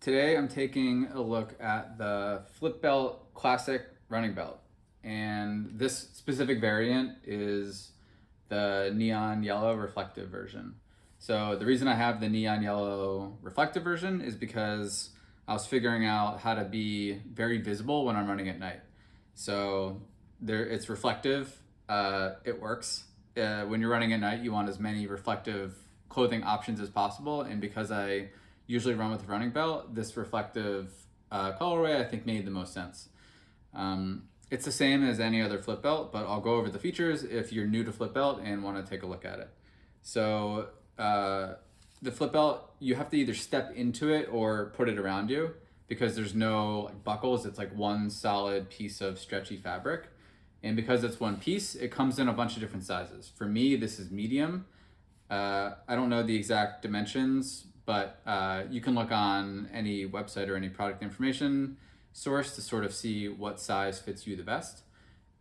Today I'm taking a look at the FlipBelt Classic Running Belt, and this specific variant is the neon yellow reflective version. So the reason I have the neon yellow reflective version is because I was figuring out how to be very visible when I'm running at night. So it's reflective, it works. When you're running at night, you want as many reflective clothing options as possible, and because I usually run with a running belt, this reflective colorway I think made the most sense. It's the same as any other flip belt, but I'll go over the features if you're new to flip belt and want to take a look at it. So the flip belt, you have to either step into it or put it around you because there's no buckles. It's like one solid piece of stretchy fabric. And because it's one piece, it comes in a bunch of different sizes. For me, this is medium. I don't know the exact dimensions, but you can look on any website or any product information source to sort of see what size fits you the best.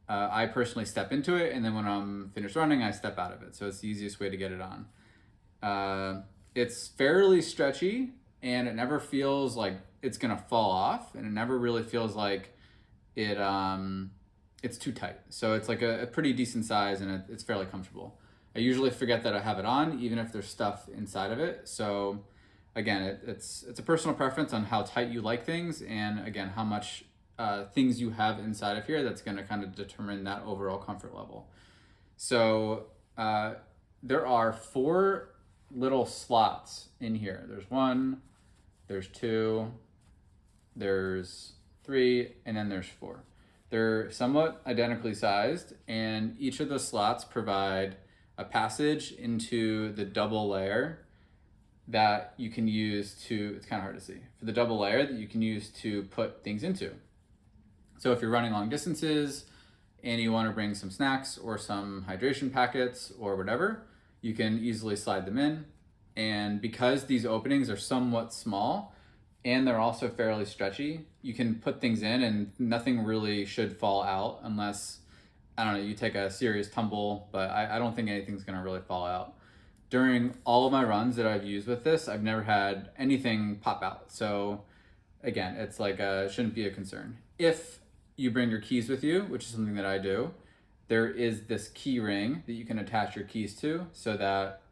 I personally step into it, and then when I'm finished running, I step out of it. So it's the easiest way to get it on. It's fairly stretchy, and it never feels like it's gonna fall off, and it never really feels like it's too tight. So it's like a pretty decent size, and it's fairly comfortable. I usually forget that I have it on, even if there's stuff inside of it. So again, it's a personal preference on how tight you like things, and again, how much things you have inside of here that's gonna kind of determine that overall comfort level. So there are 4 little slots in here. There's 1, there's 2, there's 3, and then there's 4. They're somewhat identically sized, and each of the slots provide a passage into the double layer that you can use to, it's kind of hard to see, for the double layer that you can use to put things into. So if you're running long distances and you want to bring some snacks or some hydration packets or whatever, you can easily slide them in. And because these openings are somewhat small and they're also fairly stretchy, you can put things in and nothing really should fall out unless, I don't know, you take a serious tumble, but I don't think anything's gonna really fall out. During all of my runs that I've used with this, I've never had anything pop out. So again, it's like, shouldn't be a concern. If you bring your keys with you, which is something that I do, there is this key ring that you can attach your keys to so that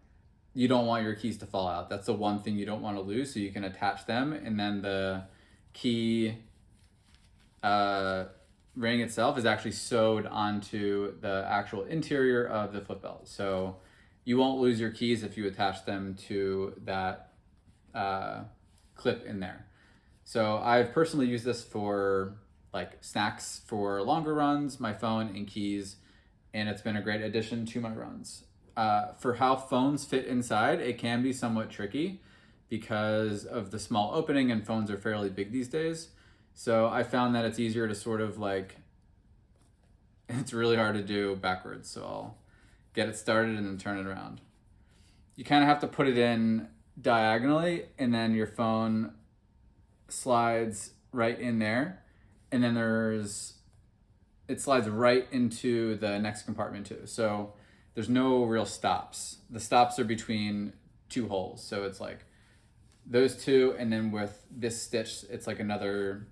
you don't want your keys to fall out. That's the one thing you don't want to lose, so you can attach them, and then the key ring itself is actually sewed onto the actual interior of the flip belt. So you won't lose your keys if you attach them to that clip in there. So I've personally used this for like snacks for longer runs, my phone and keys, and it's been a great addition to my runs. For how phones fit inside, it can be somewhat tricky because of the small opening, and phones are fairly big these days. So I found that it's easier to sort of like, it's really hard to do backwards. So I'll get it started and then turn it around. You kind of have to put it in diagonally, and then your phone slides right in there. And then it slides right into the next compartment too. So there's no real stops. The stops are between 2 holes. So it's like those 2, and then with this stitch, it's like another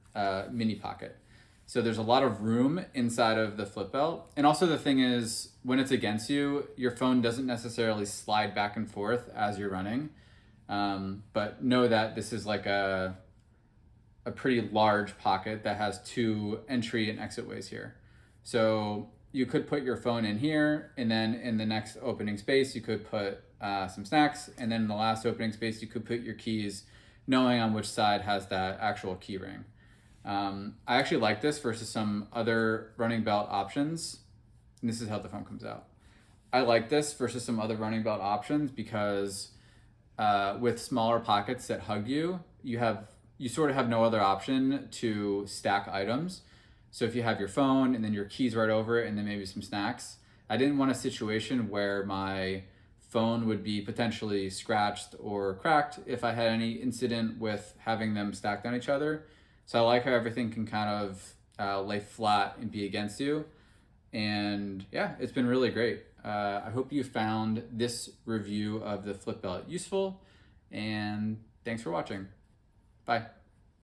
mini pocket. So there's a lot of room inside of the flip belt. And also the thing is, when it's against you, your phone doesn't necessarily slide back and forth as you're running. But know that this is like a pretty large pocket that has 2 entry and exit ways here. So you could put your phone in here, and then in the next opening space, you could put some snacks, and then in the last opening space, you could put your keys, knowing on which side has that actual key ring. I actually like this versus some other running belt options. And this is how the phone comes out. I like this versus some other running belt options because with smaller pockets that hug you, you sort of have no other option to stack items. So if you have your phone and then your keys right over it and then maybe some snacks, I didn't want a situation where my phone would be potentially scratched or cracked if I had any incident with having them stacked on each other. So I like how everything can kind of lay flat and be against you. And yeah, it's been really great. I hope you found this review of the flip belt useful, and thanks for watching. Bye.